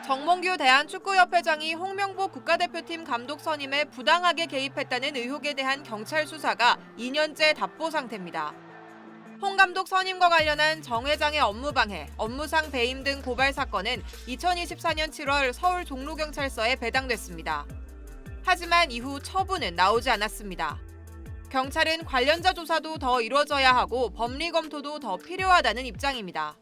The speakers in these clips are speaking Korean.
정몽규 대한축구협회장이 홍명보 국가대표팀 감독 선임에 부당하게 개입했다는 의혹에 대한 경찰 수사가 2년째 답보 상태입니다. 홍 감독 선임과 관련한 정 회장의 업무방해, 업무상 배임 등 고발 사건은 2024년 7월 서울 종로경찰서에 배당됐습니다. 하지만 이후 처분은 나오지 않았습니다. 경찰은 관련자 조사도 더 이루어져야 하고 법리 검토도 더 필요하다는 입장입니다.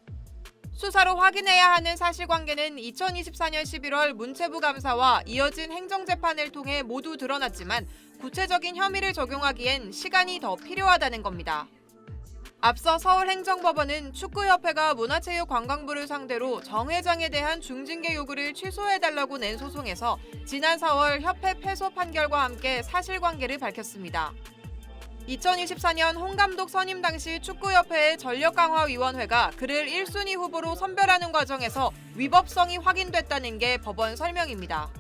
수사로 확인해야 하는 사실관계는 2024년 11월 문체부 감사와 이어진 행정재판을 통해 모두 드러났지만 구체적인 혐의를 적용하기엔 시간이 더 필요하다는 겁니다. 앞서 서울행정법원은 축구협회가 문화체육관광부를 상대로 정 회장에 대한 중징계 요구를 취소해달라고 낸 소송에서 지난 4월 협회 패소 판결과 함께 사실관계를 밝혔습니다. 2024년 홍 감독 선임 당시 축구협회의 전력강화위원회가 그를 1순위 후보로 선별하는 과정에서 위법성이 확인됐다는 게 법원 설명입니다.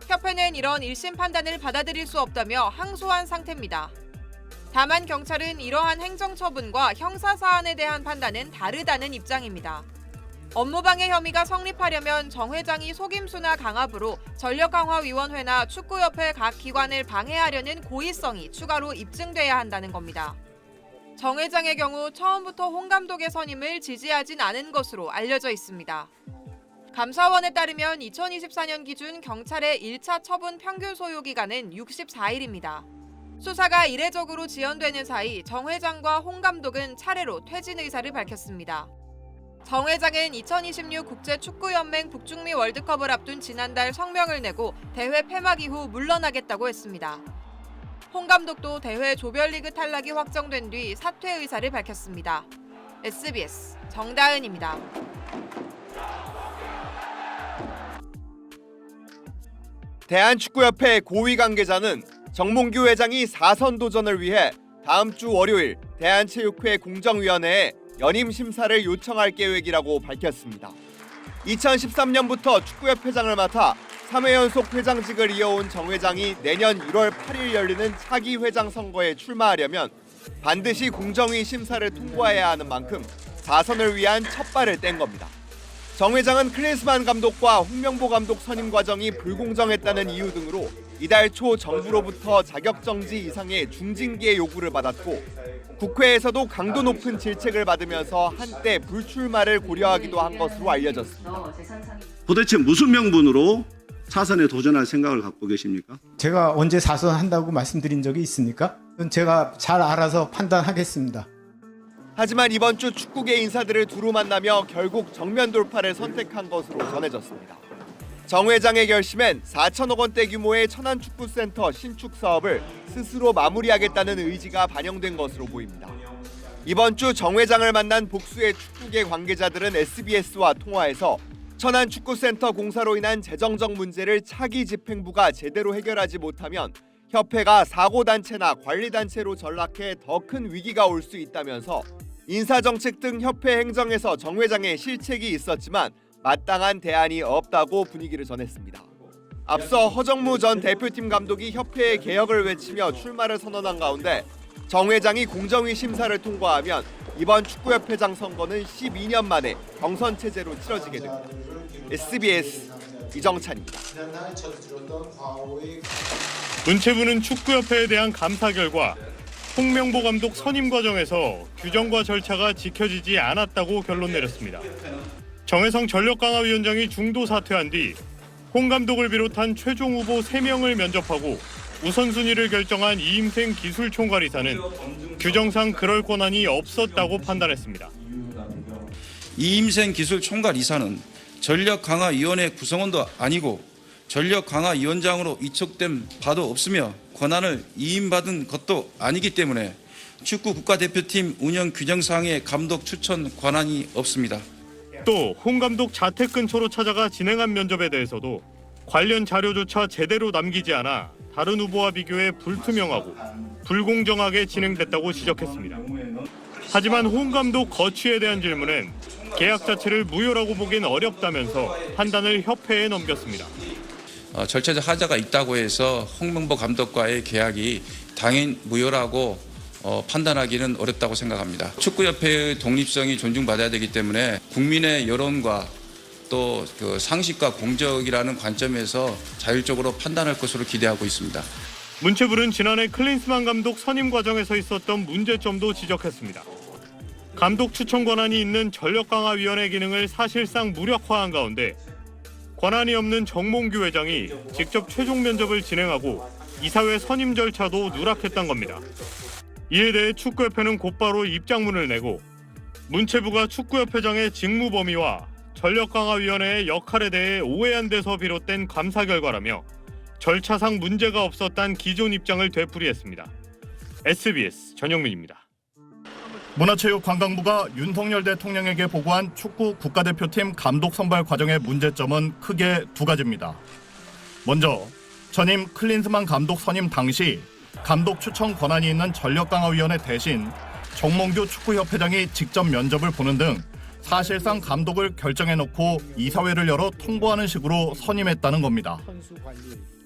협회는 이런 1심 판단을 받아들일 수 없다며 항소한 상태입니다. 다만 경찰은 이러한 행정처분과 형사사안에 대한 판단은 다르다는 입장입니다. 업무방해 혐의가 성립하려면 정 회장이 속임수나 강압으로 전력강화위원회나 축구협회 각 기관을 방해하려는 고의성이 추가로 입증돼야 한다는 겁니다. 정 회장의 경우 처음부터 홍 감독의 선임을 지지하진 않은 것으로 알려져 있습니다. 감사원에 따르면 2024년 기준 경찰의 1차 처분 평균 소요 기간은 64일입니다. 수사가 이례적으로 지연되는 사이 정 회장과 홍 감독은 차례로 퇴진 의사를 밝혔습니다. 정 회장은 2026 국제축구연맹 북중미 월드컵을 앞둔 지난달 성명을 내고 대회 폐막 이후 물러나겠다고 했습니다. 홍 감독도 대회 조별리그 탈락이 확정된 뒤 사퇴 의사를 밝혔습니다. SBS 정다은입니다. 대한축구협회 고위 관계자는 정몽규 회장이 4선 도전을 위해 다음 주 월요일 대한체육회 공정위원회에 연임 심사를 요청할 계획이라고 밝혔습니다. 2013년부터 축구협회장을 맡아 3회 연속 회장직을 이어온 정 회장이 내년 1월 8일 열리는 차기 회장 선거에 출마하려면 반드시 공정위 심사를 통과해야 하는 만큼 4선을 위한 첫 발을 뗀 겁니다. 정 회장은 클린스만 감독과 홍명보 감독 선임 과정이 불공정했다는 이유 등으로 이달 초 정부로부터 자격정지 이상의 중징계 요구를 받았고 국회에서도 강도 높은 질책을 받으면서 한때 불출마를 고려하기도 한 것으로 알려졌습니다. 도대체 무슨 명분으로 사선에 도전할 생각을 갖고 계십니까? 제가 언제 사선한다고 말씀드린 적이 있습니까? 그건 제가 잘 알아서 판단하겠습니다. 하지만 이번 주 축구계 인사들을 두루 만나며 결국 정면 돌파를 선택한 것으로 전해졌습니다. 정 회장의 결심엔 4천억 원대 규모의 천안축구센터 신축 사업을 스스로 마무리하겠다는 의지가 반영된 것으로 보입니다. 이번 주 정 회장을 만난 복수의 축구계 관계자들은 SBS와 통화에서 천안축구센터 공사로 인한 재정적 문제를 차기 집행부가 제대로 해결하지 못하면 협회가 사고단체나 관리단체로 전락해 더 큰 위기가 올 수 있다면서 인사정책 등 협회 행정에서 정 회장의 실책이 있었지만 마땅한 대안이 없다고 분위기를 전했습니다. 앞서 허정무 전 대표팀 감독이 협회의 개혁을 외치며 출마를 선언한 가운데 정 회장이 공정위 심사를 통과하면 이번 축구협회장 선거는 12년 만에 경선 체제로 치러지게 됩니다. SBS 이정찬입니다. 문체부는 축구협회에 대한 감사 결과 홍명보 감독 선임 과정에서 규정과 절차가 지켜지지 않았다고 결론 내렸습니다. 정혜성 전력강화위원장이 중도 사퇴한 뒤 홍 감독을 비롯한 최종 후보 3명을 면접하고 우선순위를 결정한 이임생 기술총괄이사는 규정상 그럴 권한이 없었다고 판단했습니다. 이임생 기술총괄이사는 전력강화위원회 구성원도 아니고 전력강화위원장으로 위촉된 바도 없으며 권한을 이임받은 것도 아니기 때문에 축구 국가대표팀 운영 규정상의 감독 추천 권한이 없습니다. 또 홍 감독 자택 근처로 찾아가 진행한 면접에 대해서도 관련 자료조차 제대로 남기지 않아 다른 후보와 비교해 불투명하고 불공정하게 진행됐다고 지적했습니다. 하지만 홍 감독 거취에 대한 질문엔 계약 자체를 무효라고 보기엔 어렵다면서 판단을 협회에 넘겼습니다. 절차적 하자가 있다고 해서 홍명보 감독과의 계약이 당연 무효라고 판단하기는 어렵다고 생각합니다. 축구협회의 독립성이 존중받아야 되기 때문에 국민의 여론과 또 그 상식과 공정이라는 관점에서 자율적으로 판단할 것으로 기대하고 있습니다. 문체부는 지난해 클린스만 감독 선임 과정에서 있었던 문제점도 지적했습니다. 감독 추천 권한이 있는 전력강화위원회 기능을 사실상 무력화한 가운데 권한이 없는 정몽규 회장이 직접 최종 면접을 진행하고 이사회 선임 절차도 누락했던 겁니다. 이에 대해 축구협회는 곧바로 입장문을 내고 문체부가 축구협회장의 직무 범위와 전력강화위원회의 역할에 대해 오해한 데서 비롯된 감사 결과라며 절차상 문제가 없었다는 기존 입장을 되풀이했습니다. SBS 전영민입니다. 문화체육관광부가 윤석열 대통령에게 보고한 축구 국가대표팀 감독 선발 과정의 문제점은 크게 두 가지입니다. 먼저 전임 클린스만 감독 선임 당시 감독 추천 권한이 있는 전력강화위원회 대신 정몽규 축구협회장이 직접 면접을 보는 등 사실상 감독을 결정해놓고 이사회를 열어 통보하는 식으로 선임했다는 겁니다.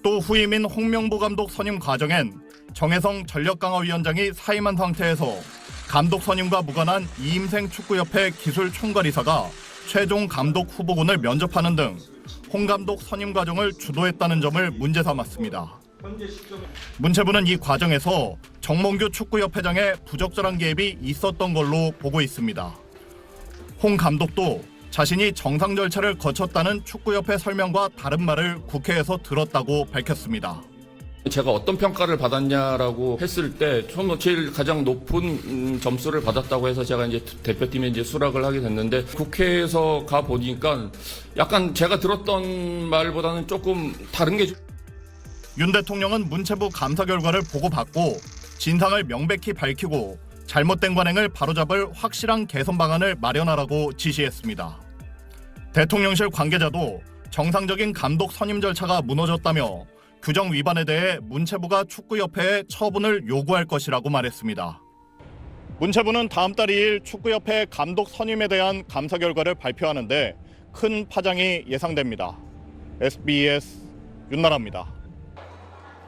또 후임인 홍명보 감독 선임 과정엔 정혜성 전력강화위원장이 사임한 상태에서 감독 선임과 무관한 이임생 축구협회 기술총괄이사가 최종 감독 후보군을 면접하는 등 홍 감독 선임 과정을 주도했다는 점을 문제 삼았습니다. 문체부는 이 과정에서 정몽규 축구협회장의 부적절한 개입이 있었던 걸로 보고 있습니다. 홍 감독도 자신이 정상 절차를 거쳤다는 축구협회 설명과 다른 말을 국회에서 들었다고 밝혔습니다. 제가 어떤 평가를 받았냐라고 했을 때 제일 가장 높은 점수를 받았다고 해서 제가 이제 대표팀에 이제 수락을 하게 됐는데 국회에서 가 보니까 약간 제가 들었던 말보다는 조금 다른 게. 윤 대통령은 문체부 감사 결과를 보고받고 진상을 명백히 밝히고 잘못된 관행을 바로잡을 확실한 개선 방안을 마련하라고 지시했습니다. 대통령실 관계자도 정상적인 감독 선임 절차가 무너졌다며 규정 위반에 대해 문체부가 축구협회에 처분을 요구할 것이라고 말했습니다. 문체부는 다음 달 2일 축구협회 감독 선임에 대한 감사 결과를 발표하는데 큰 파장이 예상됩니다. SBS 윤나라입니다.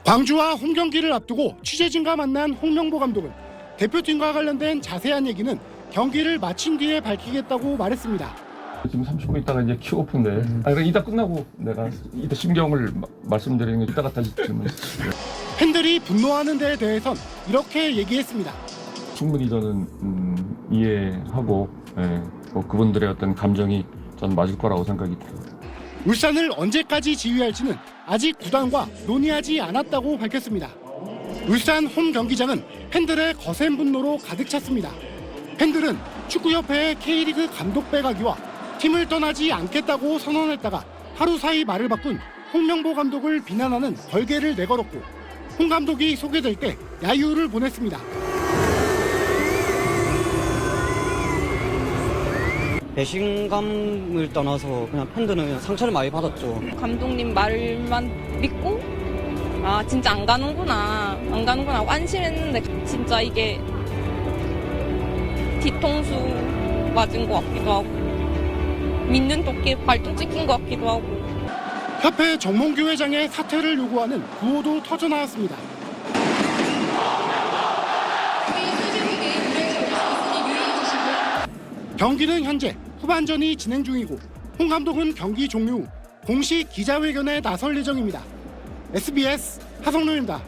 광주와 홈 경기를 앞두고 취재진과 만난 홍명보 감독은 대표팀과 관련된 자세한 얘기는 경기를 마친 뒤에 밝히겠다고 말했습니다. 지금 30분 있다가 이제 킥오프인데 그럼 이따 끝나고 내가 이따 심경을 말씀드리는 게 이따가 다시 질문. 팬들이 분노하는 데에 대해선 이렇게 얘기했습니다. 충분히 저는 이해하고 그분들의 어떤 감정이 전 맞을 거라고 생각이 듭니다. 울산을 언제까지 지휘할지는 아직 구단과 논의하지 않았다고 밝혔습니다. 울산 홈 경기장은 팬들의 거센 분노로 가득 찼습니다. 팬들은 축구협회의 K리그 감독 빼가기와 팀을 떠나지 않겠다고 선언했다가 하루 사이 말을 바꾼 홍명보 감독을 비난하는 벌개를 내걸었고 홍 감독이 소개될 때 야유를 보냈습니다. 배신감을 떠나서 그냥 팬들은 그냥 상처를 많이 받았죠. 감독님 말만 믿고 진짜 안 가는구나 안심했는데 진짜 이게 뒤통수 맞은 것 같기도 하고 믿는 토끼 발등 찍힌 것 같기도 하고. 협회 정몽규 회장의 사퇴를 요구하는 구호도 터져나왔습니다. 경기는 현재 후반전이 진행 중이고 홍 감독은 경기 종료 후 공식 기자회견에 나설 예정입니다. SBS 하성룡입니다.